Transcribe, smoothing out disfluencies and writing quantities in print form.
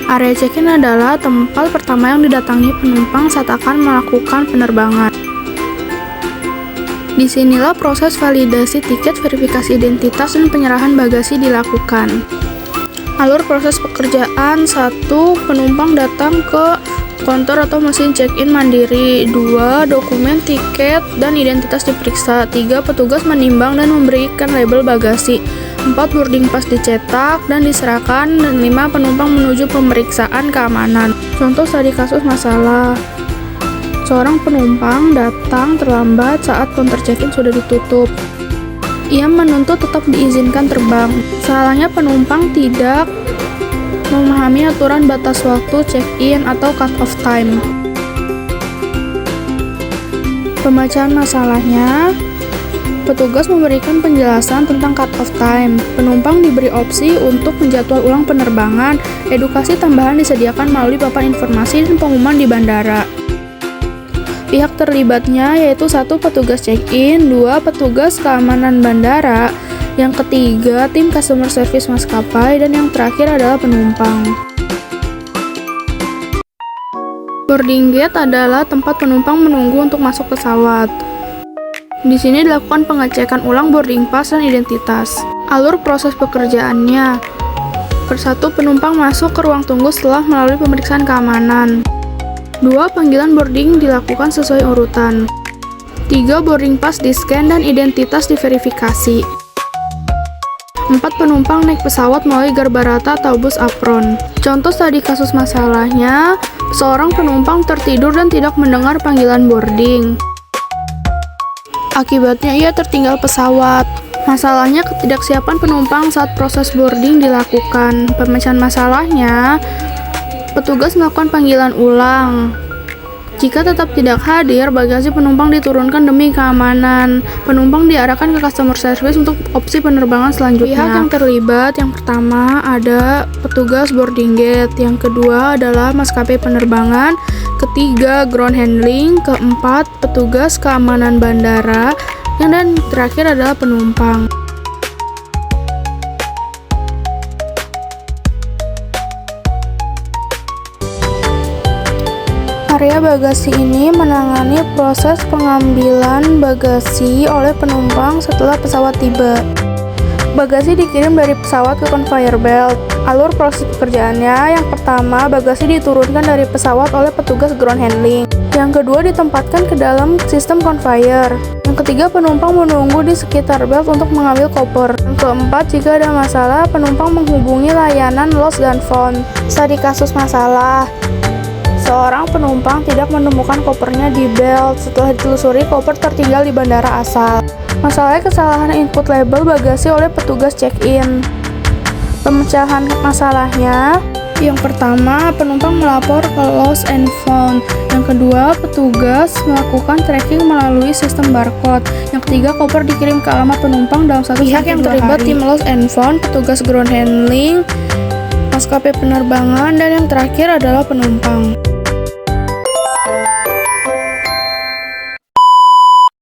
Area check-in adalah tempat pertama yang didatangi penumpang saat akan melakukan penerbangan. Disinilah proses validasi tiket, verifikasi identitas, dan penyerahan bagasi dilakukan. Alur proses pekerjaan: 1. Penumpang datang ke kontor atau mesin check-in mandiri. 2. Dokumen, tiket, dan identitas diperiksa. 3. Petugas menimbang dan memberikan label bagasi. 4. Boarding pass dicetak dan diserahkan. Dan 5. Penumpang menuju pemeriksaan keamanan. Contoh studi kasus masalah: seorang penumpang datang terlambat saat counter check-in sudah ditutup. Ia menuntut tetap diizinkan terbang. Salahnya penumpang tidak memahami aturan batas waktu check-in atau cut-off time. Pembacaan masalahnya: petugas memberikan penjelasan tentang cut-off time. Penumpang diberi opsi untuk menjadwal ulang penerbangan. Edukasi tambahan disediakan melalui papan informasi dan pengumuman di bandara. Pihak terlibatnya yaitu 1. Petugas check-in, 2. Petugas keamanan bandara, yang ketiga tim customer service maskapai, dan yang terakhir adalah penumpang. Boarding gate adalah tempat penumpang menunggu untuk masuk pesawat. Di sini dilakukan pengecekan ulang boarding pass dan identitas. Alur proses pekerjaannya: 1. Penumpang masuk ke ruang tunggu setelah melalui pemeriksaan keamanan. 2. Panggilan boarding dilakukan sesuai urutan. 3. Boarding pass di-scan dan identitas diverifikasi. 4. Penumpang naik pesawat melalui garbarata atau bus apron. Contoh studi kasus masalahnya: seorang penumpang tertidur dan tidak mendengar panggilan boarding. Akibatnya ia tertinggal pesawat. Masalahnya ketidaksiapan penumpang saat proses boarding dilakukan. Pemecahan masalahnya: petugas melakukan panggilan ulang. Jika tetap tidak hadir, bagasi penumpang diturunkan demi keamanan. Penumpang diarahkan ke customer service untuk opsi penerbangan selanjutnya. Pihak yang terlibat: yang pertama ada petugas boarding gate, yang kedua adalah maskapai penerbangan, ketiga ground handling, keempat petugas keamanan bandara, dan terakhir adalah penumpang. Area bagasi ini menangani proses pengambilan bagasi oleh penumpang setelah pesawat tiba. Bagasi dikirim dari pesawat ke conveyor belt. Alur proses pekerjaannya: yang pertama, bagasi diturunkan dari pesawat oleh petugas ground handling. Yang kedua, ditempatkan ke dalam sistem conveyor. Yang ketiga, penumpang menunggu di sekitar belt untuk mengambil koper. Yang keempat, jika ada masalah, penumpang menghubungi layanan lost dan found. Studi kasus masalah: seorang penumpang tidak menemukan kopernya di belt. Setelah ditelusuri, koper tertinggal di bandara asal. Masalahnya kesalahan input label bagasi oleh petugas check-in. Pemecahan masalahnya: yang pertama, penumpang melapor ke lost and found. Yang kedua, petugas melakukan tracking melalui sistem barcode. Yang ketiga, koper dikirim ke alamat penumpang dalam 1 Pihak yang terlibat: tim lost and found, petugas ground handling, maskapai penerbangan, dan yang terakhir adalah penumpang.